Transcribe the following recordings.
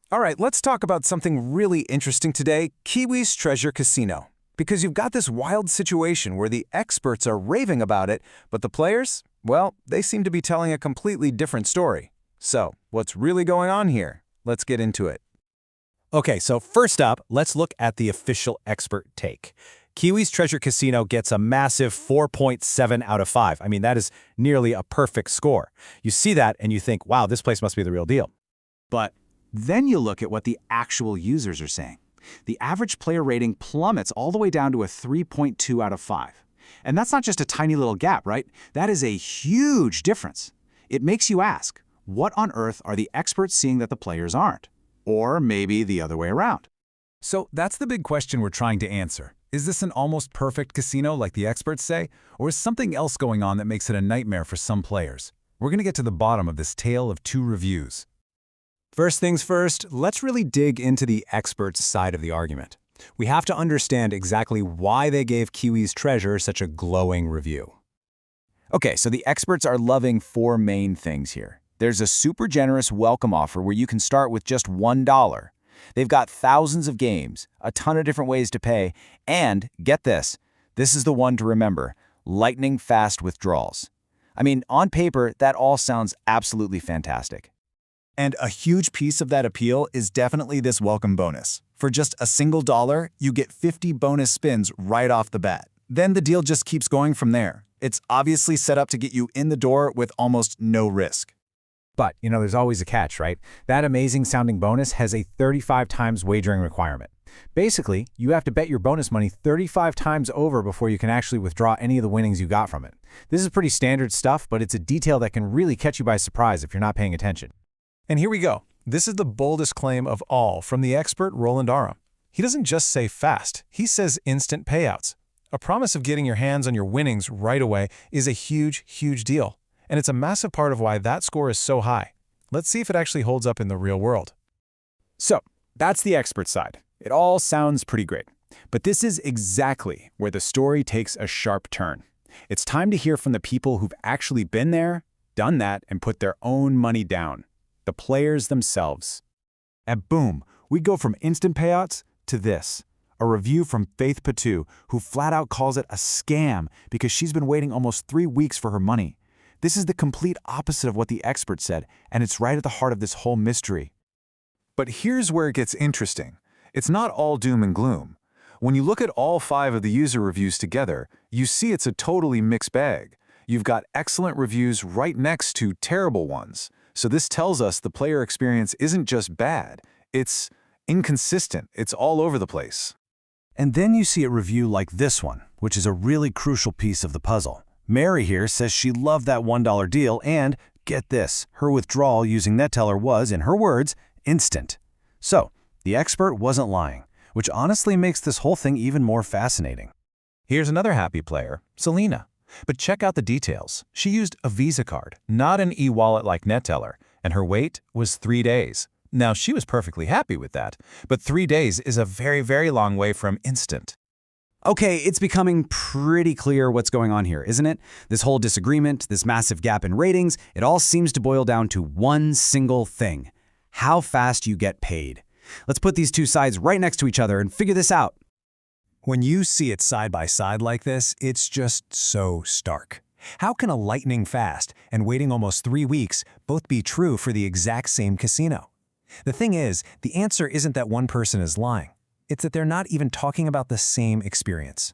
All right, let's talk about something really interesting today, Kiwis Treasure Casino. Because you've got this wild situation where the experts are raving about it, but the players, well, they seem to be telling a completely different story. So, what's really going on here? Let's get into it. Okay, so first up, let's look at the official expert take. Kiwis Treasure Casino gets a massive 4.7 out of 5. I mean, that is nearly a perfect score. You see that and you think, wow, this place must be the real deal. But then you look at what the actual users are saying. The average player rating plummets all the way down to a 3.2 out of 5. And that's not just a tiny little gap, right? That is a huge difference. It makes you ask, what on earth are the experts seeing that the players aren't? Or maybe the other way around. So that's the big question we're trying to answer. Is this an almost perfect casino like the experts say, or is something else going on that makes it a nightmare for some players? We're going to get to the bottom of this tale of two reviews. First things first, let's really dig into the experts' side of the argument. We have to understand exactly why they gave Kiwis Treasure such a glowing review. Okay, so the experts are loving four main things here. There's a super generous welcome offer where you can start with just $1. They've got thousands of games, a ton of different ways to pay, and, get this is the one to remember, lightning fast withdrawals. I mean, on paper, that all sounds absolutely fantastic. And a huge piece of that appeal is definitely this welcome bonus. For just a single dollar, you get 50 bonus spins right off the bat. Then the deal just keeps going from there. It's obviously set up to get you in the door with almost no risk. But, there's always a catch, right? That amazing sounding bonus has a 35 times wagering requirement. Basically, you have to bet your bonus money 35 times over before you can actually withdraw any of the winnings you got from it. This is pretty standard stuff, but it's a detail that can really catch you by surprise if you're not paying attention. And here we go. This is the boldest claim of all from the expert Roland Aram. He doesn't just say fast, he says instant payouts. A promise of getting your hands on your winnings right away is a huge, huge deal. And it's a massive part of why that score is so high. Let's see if it actually holds up in the real world. So, that's the expert side. It all sounds pretty great. But this is exactly where the story takes a sharp turn. It's time to hear from the people who've actually been there, done that, and put their own money down. The players themselves. And boom, we go from instant payouts to this. A review from Faith Patu, who flat out calls it a scam because she's been waiting almost 3 weeks for her money. This is the complete opposite of what the expert said, and it's right at the heart of this whole mystery. But here's where it gets interesting. It's not all doom and gloom. When you look at all 5 of the user reviews together, you see it's a totally mixed bag. You've got excellent reviews right next to terrible ones. So this tells us the player experience isn't just bad, it's inconsistent, it's all over the place. And then you see a review like this one, which is a really crucial piece of the puzzle. Mary here says she loved that $1 deal and, get this, her withdrawal using NetTeller was, in her words, instant. So, the expert wasn't lying, which honestly makes this whole thing even more fascinating. Here's another happy player, Selena. But check out the details. She used a Visa card, not an e-wallet like NetTeller, and her wait was 3 days. Now, she was perfectly happy with that, but 3 days is a very, very long way from instant. Okay, it's becoming pretty clear what's going on here, isn't it? This whole disagreement, this massive gap in ratings, it all seems to boil down to one single thing: how fast you get paid. Let's put these two sides right next to each other and figure this out. When you see it side by side like this, it's just so stark. How can a lightning fast and waiting almost 3 weeks both be true for the exact same casino? The thing is, the answer isn't that one person is lying. It's that they're not even talking about the same experience.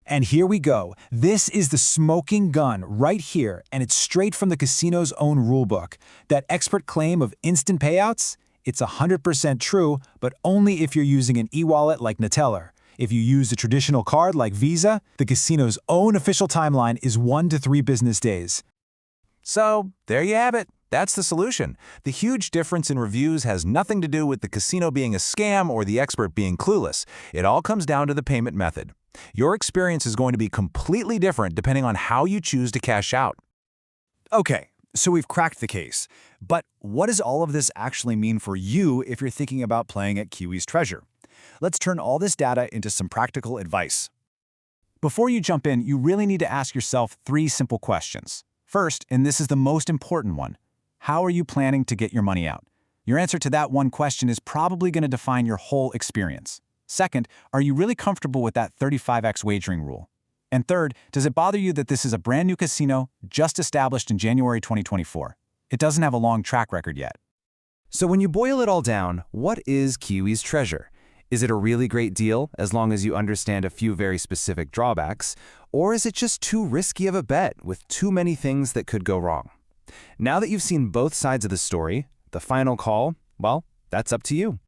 And here we go. This is the smoking gun right here, and it's straight from the casino's own rulebook. That expert claim of instant payouts? It's 100% true, but only if you're using an e-wallet like NetTeller. If you use a traditional card like Visa, the casino's own official timeline is 1 to 3 business days. So, there you have it. That's the solution. The huge difference in reviews has nothing to do with the casino being a scam or the expert being clueless. It all comes down to the payment method. Your experience is going to be completely different depending on how you choose to cash out. Okay, so we've cracked the case. But what does all of this actually mean for you if you're thinking about playing at Kiwis Treasure? Let's turn all this data into some practical advice. Before you jump in, you really need to ask yourself 3 simple questions. First, and this is the most important one, how are you planning to get your money out? Your answer to that one question is probably going to define your whole experience. Second, are you really comfortable with that 35x wagering rule? And third, does it bother you that this is a brand new casino just established in January 2024? It doesn't have a long track record yet. So when you boil it all down, what is Kiwis Treasure? Is it a really great deal as long as you understand a few very specific drawbacks? Or is it just too risky of a bet with too many things that could go wrong? Now that you've seen both sides of the story, the final call, well, that's up to you.